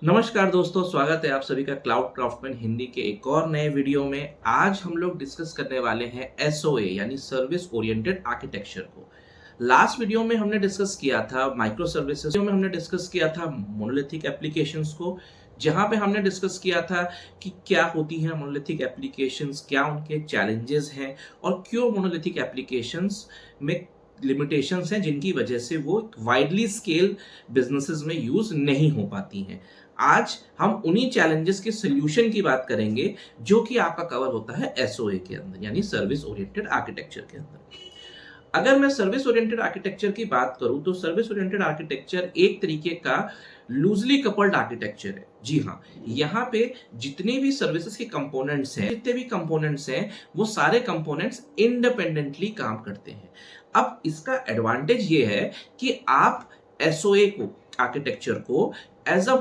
नमस्कार दोस्तों, स्वागत है आप सभी का क्लाउड क्राफ्टमैन हिंदी के एक और नए वीडियो में। आज हम लोग डिस्कस करने वाले हैं एसओए यानी सर्विस ओरिएंटेड आर्किटेक्चर को। लास्ट वीडियो में हमने डिस्कस किया था माइक्रो सर्विसेज में, हमने डिस्कस किया था मोनोलिथिक एप्लीकेशंस को, जहां पे हमने डिस्कस किया था कि क्या होती हैं मोनोलिथिक एप्लीकेशंस, क्या उनके चैलेंजेस हैं और क्यों मोनोलिथिक एप्लीकेशंस में लिमिटेशंस हैं जिनकी वजह से वो वाइडली स्केल बिजनेसेस में यूज नहीं हो पाती हैं। आज हम उन्हीं चैलेंजेस के सोल्यूशन की बात करेंगे जो कि आपका कवर होता है एसओए के अंदर यानी सर्विस ओरिएंटेड आर्किटेक्चर के अंदर। अगर मैं सर्विस ओरिएंटेड आर्किटेक्चर की बात करूं तो सर्विस ओरिएंटेड आर्किटेक्चर एक तरीके का लूजली कपल्ड आर्किटेक्चर है। जी हाँ, यहाँ पे जितने भी सर्विसेज के कंपोनेंट्स हैं, जितने भी कंपोनेंट्स हैं, वो सारे कंपोनेंट्स इंडिपेंडेंटली काम करते हैं। अब इसका एडवांटेज ये है कि आप एसओए को, आर्किटेक्चर को एज अ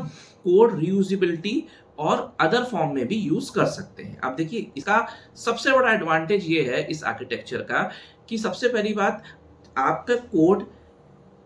कोड रीयूजेबिलिटी और अदर फॉर्म में भी यूज कर सकते हैं। अब देखिए, इसका सबसे बड़ा एडवांटेज ये है इस आर्किटेक्चर का कि सबसे पहली बात, आपका कोड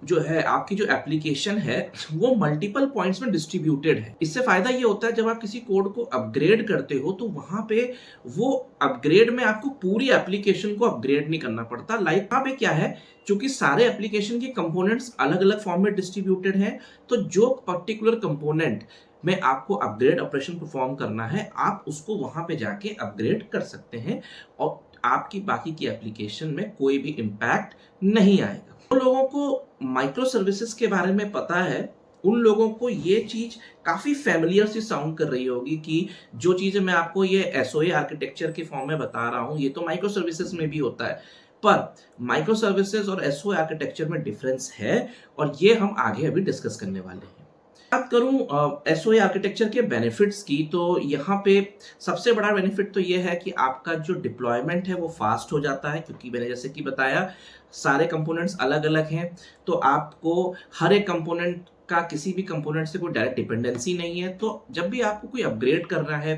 जो है, आपकी जो एप्लीकेशन है, वो मल्टीपल पॉइंट्स में डिस्ट्रीब्यूटेड है। इससे फायदा ये होता है जब आप किसी कोड को अपग्रेड करते हो तो वहां पे वो अपग्रेड में आपको पूरी एप्लीकेशन को अपग्रेड नहीं करना पड़ता। लाइक वहां पे क्या है, क्योंकि सारे एप्लीकेशन के कंपोनेंट्स अलग अलग फॉर्म में डिस्ट्रीब्यूटेड हैं, तो जो पर्टिकुलर कंपोनेंट में आपको अपग्रेड ऑपरेशन परफॉर्म करना है, आप उसको वहां पे जाके अपग्रेड कर सकते हैं और आपकी बाकी की एप्लीकेशन में कोई भी इम्पैक्ट नहीं आएगा। उन लोगों को माइक्रो सर्विसेज के बारे में पता है, उन लोगों को ये चीज काफी फैमिलियर सी साउंड कर रही होगी कि जो चीजें मैं आपको ये एसओए आर्किटेक्चर के फॉर्म में बता रहा हूं, ये तो माइक्रो सर्विसेज में भी होता है। पर माइक्रो सर्विसेज और एसओए आर्किटेक्चर में डिफरेंस है और ये हम आगे अभी डिस्कस करने वाले हैं। बात करूं एसओए आर्किटेक्चर के बेनिफिट्स की, तो यहाँ पे सबसे बड़ा बेनिफिट तो ये है कि आपका जो डिप्लॉयमेंट है वो फास्ट हो जाता है, क्योंकि मैंने जैसे कि बताया सारे कंपोनेंट्स अलग अलग हैं, तो आपको हर एक कंपोनेंट का किसी भी कंपोनेंट से कोई डायरेक्ट डिपेंडेंसी नहीं है। तो जब भी आपको कोई अपग्रेड करना है,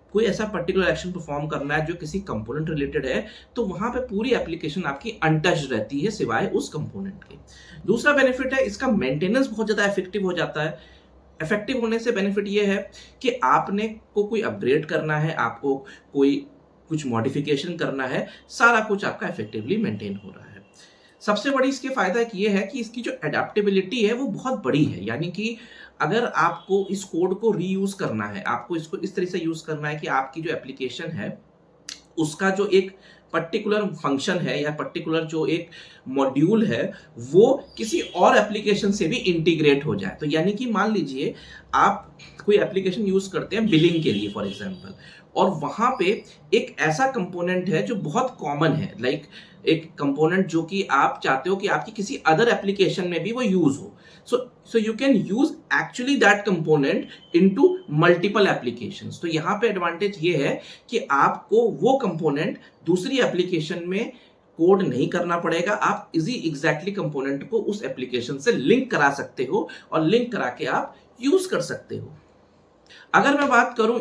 कोई ऐसा पर्टिकुलर एक्शन परफॉर्म करना है जो किसी कंपोनेंट रिलेटेड है, तो वहां पे पूरी एप्लीकेशन आपकी अनटच्ड रहती है सिवाय उस कंपोनेंट के। दूसरा बेनिफिट है इसका मेंटेनेंस बहुत ज्यादा इफेक्टिव हो जाता है। इफेक्टिव होने से बेनिफिट ये है कि आपने को कोई अपग्रेड करना है, आपको कोई कुछ मॉडिफिकेशन करना है, सारा कुछ आपका इफेक्टिवली मेंटेन हो रहा है। सबसे बड़ी इसके फायदा एक ये है कि इसकी जो एडेप्टेबिलिटी है वो बहुत बड़ी है, यानी कि अगर आपको इस कोड को रीयूज करना है, आपको इसको इस तरह से यूज करना है कि आपकी जो एप्लीकेशन है उसका जो एक पर्टिकुलर फंक्शन है या पर्टिकुलर जो एक मॉड्यूल है वो किसी और एप्लीकेशन से भी इंटीग्रेट हो जाए। तो यानी कि मान लीजिए आप कोई एप्लीकेशन यूज करते हैं बिलिंग के लिए फॉर एग्जांपल, और वहां पे एक ऐसा कंपोनेंट है जो बहुत कॉमन है, लाइक एक कंपोनेंट जो कि आप चाहते हो कि आपकी किसी अदर एप्लीकेशन में भी वो यूज हो। So you can use actually that component into multiple applications. तो यहाँ पे एडवांटेज ये है कि आपको वो कंपोनेंट दूसरी एप्लीकेशन में कोड नहीं करना पड़ेगा, आप इजी एग्जैक्टली कंपोनेंट को उस एप्लीकेशन से लिंक करा सकते हो और लिंक करा के आप यूज कर सकते हो। अगर मैं बात करूं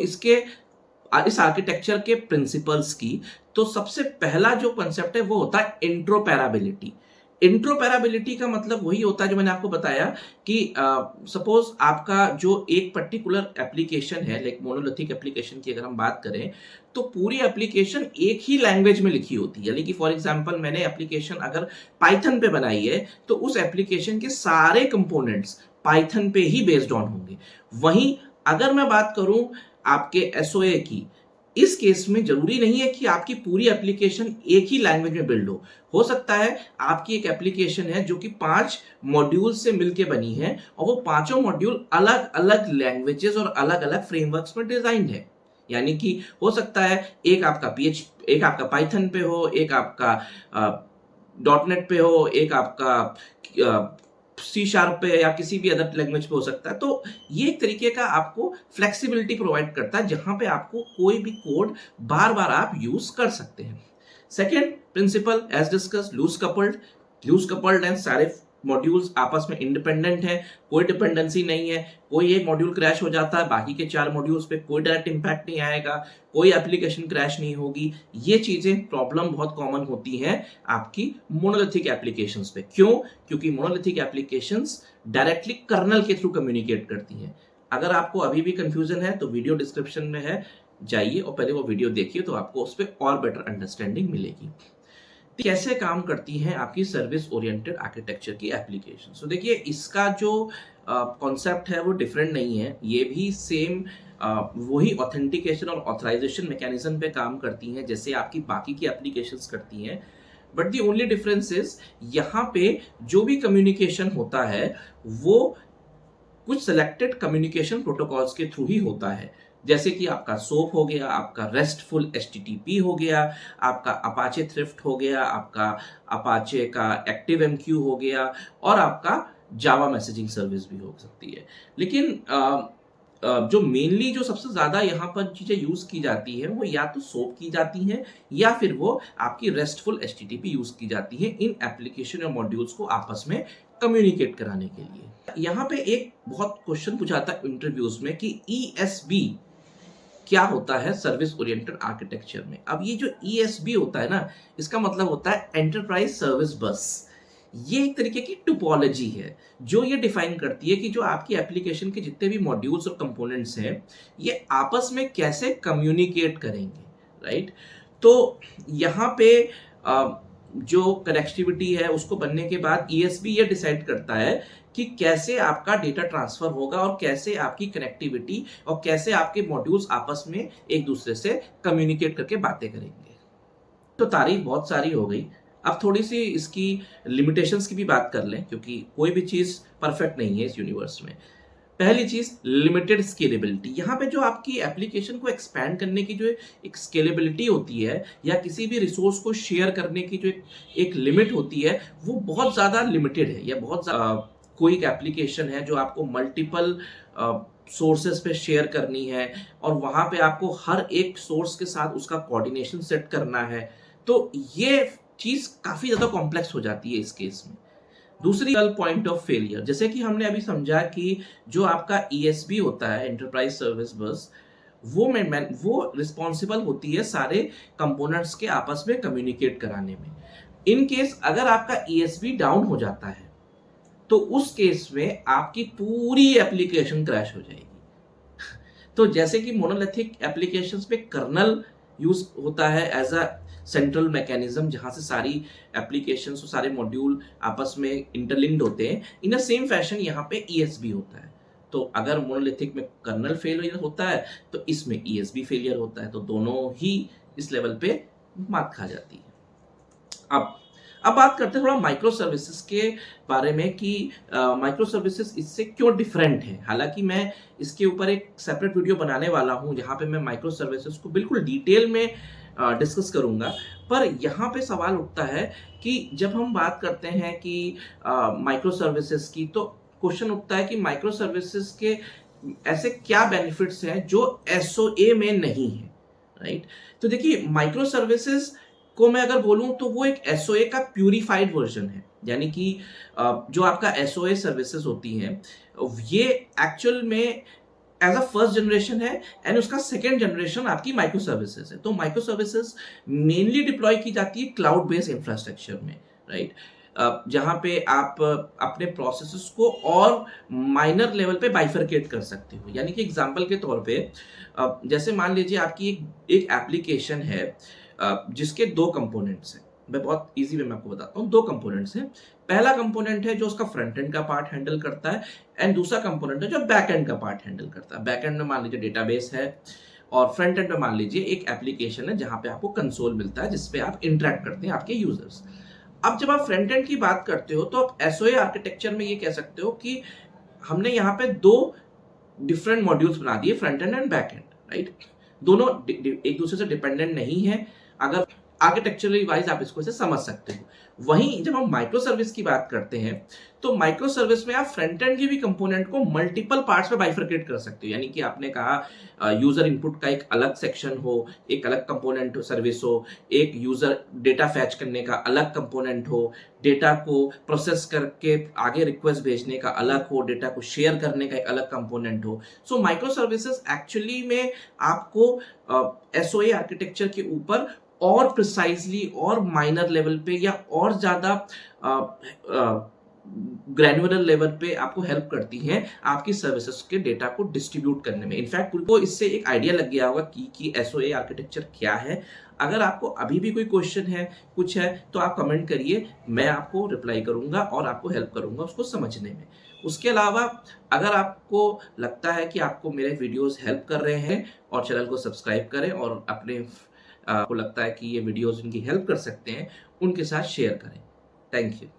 इस आर्किटेक्चर के प्रिंसिपल्स की, तो सबसे पहला जो कंसेप्ट है वो होता है इंट्रोपैराबिलिटी। इंट्रोपैराबिलिटी का मतलब वही होता है जो मैंने आपको बताया कि सपोज आपका जो एक पर्टिकुलर एप्लीकेशन है, लाइक मोनोलिथिक एप्लीकेशन की अगर हम बात करें, तो पूरी एप्लीकेशन एक ही लैंग्वेज में लिखी होती है। यानी कि फॉर एग्जांपल मैंने एप्लीकेशन अगर पाइथन पे बनाई है तो उस एप्लीकेशन के सारे कंपोनेंट्स पाइथन पे ही बेस्ड ऑन होंगे। वहीं अगर मैं बात करूं आपके एसओए की, इस केस में जरूरी नहीं है कि आपकी पूरी एप्लीकेशन एक ही लैंग्वेज में बिल्ड हो सकता है आपकी एक एप्लीकेशन है जो कि 5 मॉड्यूल से मिलकर बनी है और वो पांचों मॉड्यूल अलग अलग लैंग्वेजेस और अलग अलग फ्रेमवर्क्स में डिजाइंड है। यानी कि हो सकता है एक आपका पाइथन पे हो, एक आपका डॉटनेट पे हो, एक आपका सी शार्प पे या किसी भी अदर लैंग्वेज पे हो सकता है। तो ये एक तरीके का आपको फ्लेक्सिबिलिटी प्रोवाइड करता है जहां पे आपको कोई भी कोड बार बार आप यूज कर सकते हैं। Second principle as discuss loose coupled and modules आपस में इंडिपेंडेंट है, कोई डिपेंडेंसी नहीं है, कोई एक मॉड्यूल क्रैश हो जाता है, बाकी के 4 मॉड्यूल्स पे कोई डायरेक्ट इंपैक्ट नहीं आएगा, कोई एप्लीकेशन क्रैश नहीं होगी। ये चीजें प्रॉब्लम बहुत कॉमन होती हैं आपकी मोनोलिथिक एप्लीकेशंस पे। क्यों? क्योंकि मोनोलिथिक एप्लीकेशंस डायरेक्टली कर्नल के थ्रू कम्युनिकेट करती हैं। अगर आपको अभी भी कंफ्यूजन है तो वीडियो डिस्क्रिप्शन में है, जाइए और पहले वो वीडियो देखिए, तो आपको उस पर और बेटर अंडरस्टैंडिंग मिलेगी। कैसे काम करती है आपकी सर्विस ओरिएंटेड आर्किटेक्चर की एप्लीकेशन। सो देखिए, इसका जो कॉन्सेप्ट है वो डिफरेंट नहीं है, ये भी सेम वही ऑथेंटिकेशन और ऑथराइजेशन मैकेनिज्म पे काम करती हैं जैसे आपकी बाकी की एप्लीकेशंस करती हैं। But the only difference is यहाँ पे जो भी कम्युनिकेशन होता है वो कुछ सिलेक्टेड कम्युनिकेशन प्रोटोकॉल्स के थ्रू ही होता है, जैसे कि आपका सोप हो गया, आपका रेस्टफुल HTTP हो गया, आपका अपाचे थ्रिफ्ट हो गया, आपका अपाचे का एक्टिव MQ हो गया, और आपका जावा मैसेजिंग सर्विस भी हो सकती है। लेकिन जो मेनली जो सबसे ज़्यादा यहाँ पर चीज़ें यूज़ की जाती है वो या तो सोप की जाती हैं या फिर वो आपकी रेस्टफुल HTTP यूज़ की जाती है इन एप्लीकेशन और मॉड्यूल्स को आपस में कम्युनिकेट कराने के लिए। यहाँ पे एक बहुत क्वेश्चन पूछा था इंटरव्यूज में कि ESB क्या होता है सर्विस ओरिएंटेड आर्किटेक्चर में। अब ये जो ESB होता है ना, इसका मतलब होता है एंटरप्राइज सर्विस बस। ये एक तरीके की टोपोलॉजी है जो ये डिफाइन करती है कि जो आपकी एप्लीकेशन के जितने भी मॉड्यूल्स और कंपोनेंट्स हैं ये आपस में कैसे कम्युनिकेट करेंगे, राइट। तो यहाँ पे जो कनेक्टिविटी है उसको बनने के बाद ESB ये डिसाइड करता है कि कैसे आपका डेटा ट्रांसफर होगा और कैसे आपकी कनेक्टिविटी और कैसे आपके मॉड्यूल्स आपस में एक दूसरे से कम्युनिकेट करके बातें करेंगे। तो तारीफ बहुत सारी हो गई, अब थोड़ी सी इसकी लिमिटेशंस की भी बात कर लें, क्योंकि कोई भी चीज़ परफेक्ट नहीं है इस यूनिवर्स में। पहली चीज़, लिमिटेड स्केलेबिलिटी। यहाँ पे जो आपकी एप्लीकेशन को एक्सपैंड करने की जो एक स्केलेबिलिटी होती है या किसी भी रिसोर्स को शेयर करने की जो एक लिमिट होती है वो बहुत ज़्यादा लिमिटेड है, या बहुत कोई एक एप्लीकेशन है जो आपको मल्टीपल सोर्सेस पे शेयर करनी है और वहाँ पे आपको हर एक सोर्स के साथ उसका कोऑर्डिनेशन सेट करना है, तो ये चीज़ काफ़ी ज़्यादा कॉम्प्लेक्स हो जाती है इस केस में। दूसरी पॉइंट ऑफ फेलियर, जैसे कि हमने अभी समझा कि जो आपका ESB होता है एंटरप्राइज सर्विस बस, वो रिस्पॉन्सिबल होती है सारे कंपोनेंट्स के आपस में कम्युनिकेट कराने में। इन केस अगर आपका ESB डाउन हो जाता है तो उस केस में आपकी पूरी एप्लीकेशन क्रैश हो जाएगी। तो जैसे कि मोनोलिथिक एप्लीकेशंस पे कर्नल यूज होता है एज अ सेंट्रल मैकेनिज्म जहां से सारी एप्लीकेशंस और सारे मॉड्यूल आपस में इंटरलिंक्ड होते हैं, इन अ सेम फैशन यहाँ पे ESB होता है। तो अगर मोनोलिथिक में कर्नल फेलियर होता है तो इसमें ESB फेलियर होता है, तो दोनों ही इस लेवल पे मात खा जाती है। अब बात करते हैं थोड़ा माइक्रो सर्विसेज के बारे में कि माइक्रो सर्विसेज इससे क्यों डिफरेंट है। हालांकि मैं इसके ऊपर एक सेपरेट वीडियो बनाने वाला हूं जहां पे मैं माइक्रो सर्विसेज को बिल्कुल डिटेल में डिस्कस करूंगा, पर यहाँ पे सवाल उठता है कि जब हम बात करते हैं कि माइक्रो सर्विसेज की, तो क्वेश्चन उठता है कि माइक्रो सर्विसेज के ऐसे क्या बेनिफिट्स हैं जो SOA में नहीं है, राइट। तो देखिए, माइक्रो सर्विसेज को मैं अगर बोलूं तो वो एक SOA का प्यूरिफाइड वर्जन है, यानी कि जो आपका SOA सर्विसेज होती हैं ये एक्चुअल में एज अ फर्स्ट जनरेशन है एंड उसका सेकेंड जनरेशन आपकी माइक्रो सर्विसेज है। तो माइक्रो सर्विसेज मेनली डिप्लॉय की जाती है क्लाउड बेस्ड इंफ्रास्ट्रक्चर में, राइट, जहां पे आप अपने प्रोसेसेस को और माइनर लेवल पे बाइफरकेट कर सकते हो। यानी कि एग्जांपल के तौर पे जैसे मान लीजिए आपकी एक एप्लीकेशन है जिसके 2 कंपोनेंट्स हैं। मैं बहुत इजी वे में आपको बताता हूँ। 2 कंपोनेंट्स हैं। पहला कंपोनेंट है जो उसका फ्रंट एंड का पार्ट हैंडल करता है एंड दूसरा कंपोनेंट है जो बैक एंड का पार्ट हैंडल करता है। बैक एंड में मान लीजिए डेटाबेस है और फ्रंट एंड में मान लीजिए एक एप्लीकेशन है जहां पे आपको कंसोल मिलता है जिसपे आप इंटरेक्ट करते हैं आपके यूजर्स। अब जब आप फ्रंट एंड की बात करते हो तो आप SOA आर्किटेक्चर में ये कह सकते हो कि हमने यहाँ पे 2 डिफरेंट मॉड्यूल्स बना दिए, front end back and, right. दोनों एक दूसरे से डिपेंडेंट नहीं है। अगर आर्किटेक्चरली वाइज आप इसको से समझ सकते हो। वहीं जब हम माइक्रो सर्विस की बात करते हैं तो माइक्रो सर्विस में आप फ्रंट एंड के भी कंपोनेंट को मल्टीपल पार्ट्स में बाइफरकेट कर सकते हो। यानी कि आपने कहा यूजर इनपुट का एक अलग सेक्शन हो, एक अलग कंपोनेंट सर्विस हो, एक यूजर डेटा फैच करने का अलग कंपोनेंट हो, डेटा को प्रोसेस करके आगे रिक्वेस्ट भेजने का अलग हो, डेटा को शेयर करने का एक अलग कंपोनेंट हो। सो माइक्रो सर्विसेज एक्चुअली में आपको एसओए आर्किटेक्चर के ऊपर और प्रिसाइजली और माइनर लेवल पे या और ज्यादा ग्रैनुलर लेवल पे आपको हेल्प करती हैं आपकी सर्विसेज के डेटा को डिस्ट्रीब्यूट करने में। इनफैक्ट को इससे एक आइडिया लग गया होगा कि एसओए आर्किटेक्चर क्या है। अगर आपको अभी भी कोई क्वेश्चन है, कुछ है, तो आप कमेंट करिए, मैं आपको रिप्लाई करूंगा और आपको हेल्प करूंगा उसको समझने में। उसके अलावा अगर आपको लगता है कि आपको मेरे वीडियोस हेल्प कर रहे हैं और चैनल को सब्सक्राइब करें और अपने आपको लगता है कि ये वीडियोस उनकी हेल्प कर सकते हैं, उनके साथ शेयर करें। Thank you.